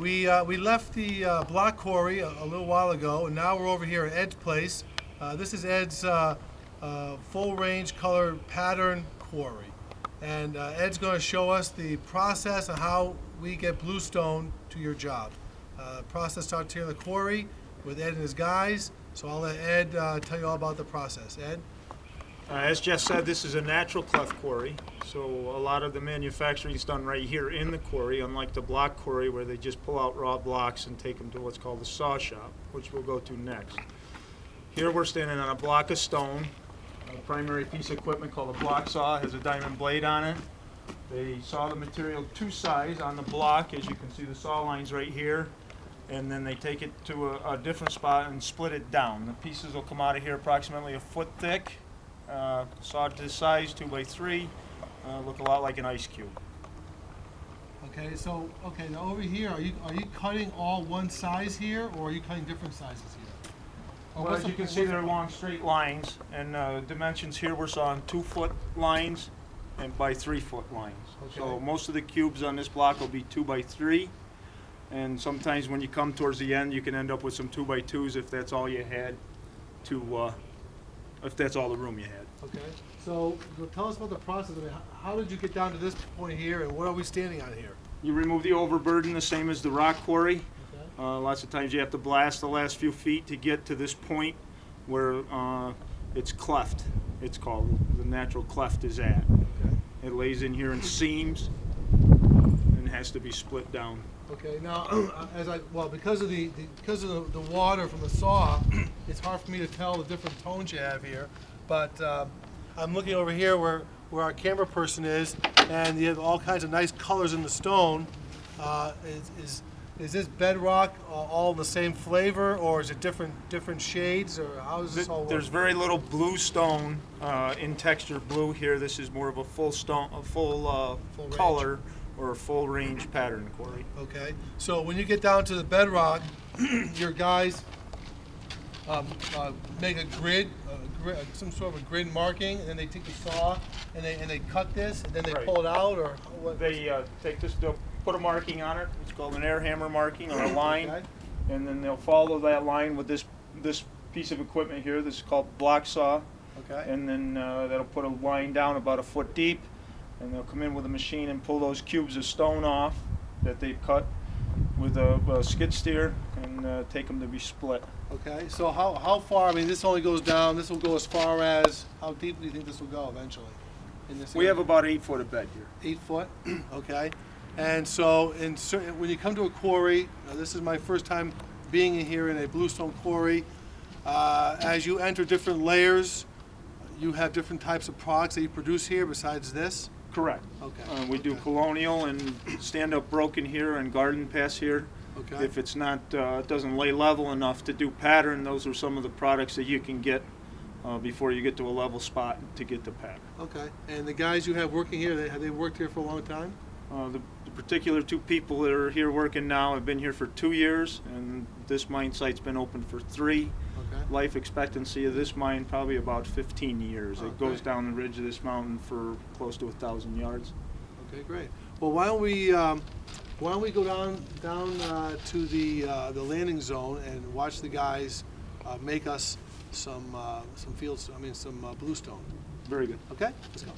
we left the block quarry a little while ago, and now we're over here at Ed's place. This is Ed's full range color pattern quarry. And Ed's going to show us the process of how we get bluestone to your job. Process starts here in the quarry with Ed and his guys, so I'll let Ed tell you all about the process. Ed? As Jess said, this is a natural cleft quarry, so a lot of the manufacturing is done right here in the quarry, unlike the block quarry where they just pull out raw blocks and take them to what's called the saw shop, which we'll go to next. Here we're standing on a block of stone. A primary piece of equipment called a block saw has a diamond blade on it. They saw the material two sides on the block, as you can see the saw lines right here, and then they take it to a different spot and split it down. The pieces will come out of here approximately a foot thick. Sawed to size 2 by 3, look a lot like an ice cube. Okay, so now over here, are you cutting all one size here, or are you cutting different sizes here? Well, as you can see, they're along straight lines, and dimensions here we're sawing 2-foot lines and by 3-foot lines. Okay. So most of the cubes on this block will be 2 by 3, and sometimes when you come towards the end, you can end up with some 2 by 2s if that's all you had if that's all the room you had. Okay, so tell us about the process. I mean, how did you get down to this point here, and what are we standing on here? You remove the overburden the same as the rock quarry. Okay. Lots of times you have to blast the last few feet to get to this point where it's cleft. It's called, the natural cleft is at. Okay. It lays in here in seams and has to be split down. Okay, now because of the water from the saw, it's hard for me to tell the different tones you have here. But I'm looking over here where our camera person is, and you have all kinds of nice colors in the stone. Is this bedrock all the same flavor, or is it different shades, or how does this all work? There's very little blue stone in texture blue here. This is more of a full stone, full color. Or a full range pattern quarry. Okay, so when you get down to the bedrock, your guys make a grid, some sort of a grid marking, and then they take the saw and they cut this, and then they pull it out, or what? They take this, they'll put a marking on it. It's called an air hammer marking or a line, Okay. And then they'll follow that line with this piece of equipment here. This is called block saw. Okay. And then that'll put a line down about a foot deep. And they'll come in with a machine and pull those cubes of stone off that they've cut with a skid steer and take them to be split. Okay, so how far, I mean, this only goes down, this will go as far as, how deep do you think this will go eventually? In this We area? have about 8 foot of bed here. 8 foot, okay. And so when you come to a quarry, this is my first time being in here in a bluestone quarry, as you enter different layers, you have different types of products that you produce here besides this? Correct. Okay. We do colonial and stand-up broken here and garden pass here. Okay. If it's not, it doesn't lay level enough to do pattern, those are some of the products that you can get before you get to a level spot to get the pattern. Okay. And the guys you have working here, have they worked here for a long time? The particular 2 people that are here working now have been here for 2 years, and this mine site's been open for 3. Okay. Life expectancy of this mine probably about 15 years. Okay. It goes down the ridge of this mountain for close to 1,000 yards. Okay, great. Well, why don't we go down to the landing zone and watch the guys make us some bluestone. Very good. Okay, let's go.